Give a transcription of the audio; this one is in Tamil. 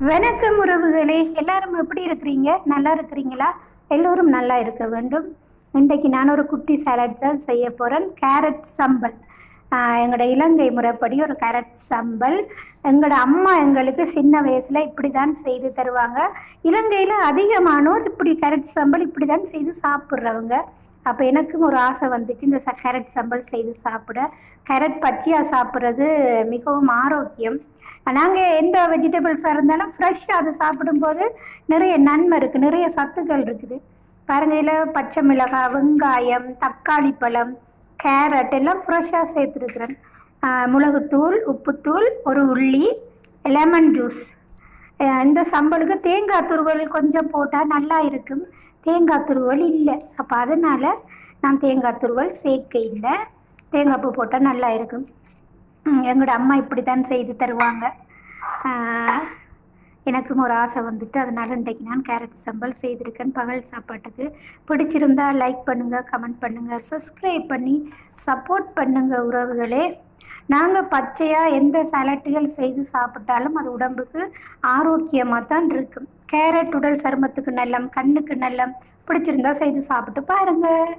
வணக்கம் உறவுகளே, எல்லாரும் எப்படி இருக்கிறீங்க? நல்லா இருக்கிறீங்களா? எல்லோரும் நல்லா இருக்க வேண்டும். இன்றைக்கு நான் ஒரு குட்டி சாலட் தான் செய்ய போகிறேன். கேரட் சம்பல். எங்களோட இலங்கை முறைப்படி ஒரு கேரட் சம்பல். எங்களோட அம்மா எங்களுக்கு சின்ன வயசில் இப்படி தான் செய்து தருவாங்க. இலங்கையில் அதிகமானோர் இப்படி கேரட் சம்பல் இப்படி தான் செய்து சாப்பிட்றவங்க. அப்போ எனக்கும் ஒரு ஆசை வந்துச்சு இந்த கேரட் சம்பல் செய்து சாப்பிட. கேரட் பச்சையாக சாப்பிட்றது மிகவும் ஆரோக்கியம். நாங்கள் எந்த வெஜிடபிள்ஸாக இருந்தாலும் ஃப்ரெஷ்ஷாக அதை சாப்பிடும்போது நிறைய நன்மை இருக்குது, நிறைய சத்துக்கள் இருக்குது. பாருங்கள், இதில் பச்சை மிளகாய், வெங்காயம், தக்காளி பழம், கேரட் எல்லாம் ஃப்ரெஷ்ஷாக சேர்த்துருக்குறேன். மிளகுத்தூள், உப்புத்தூள், ஒரு உள்ளி, லெமன் ஜூஸ். இந்த சம்பளுக்கு தேங்காய் துருவல் கொஞ்சம் போட்டால் நல்லா இருக்கும். தேங்காய் துருவல் இல்லை, அப்போ அதனால் நான் தேங்காய் துருவல் சேர்க்க இல்லை. தேங்காய் பூ போட்டால் நல்லா இருக்கும். எங்களோட அம்மா இப்படி தான் செய்து தருவாங்க. எனக்கும் ஒரு ஆசை வந்துட்டு அதனால் இன்றைக்கு நான் கேரட் சம்பல் செய்திருக்கேன் பகல் சாப்பாட்டுக்கு. பிடிச்சிருந்தால் லைக் பண்ணுங்கள், கமெண்ட் பண்ணுங்கள், சப்ஸ்கிரைப் பண்ணி சப்போர்ட் பண்ணுங்கள் உறவுகளே. நாங்கள் பச்சையாக எந்த சாலட்டுகள் செய்து சாப்பிட்டாலும் அது உடம்புக்கு ஆரோக்கியமாக தான் இருக்கும். கேரட் உடல் சருமத்துக்கு நல்லம், கண்ணுக்கு நல்லம். பிடிச்சிருந்தா செய்து சாப்பிட்டு பாருங்கள்.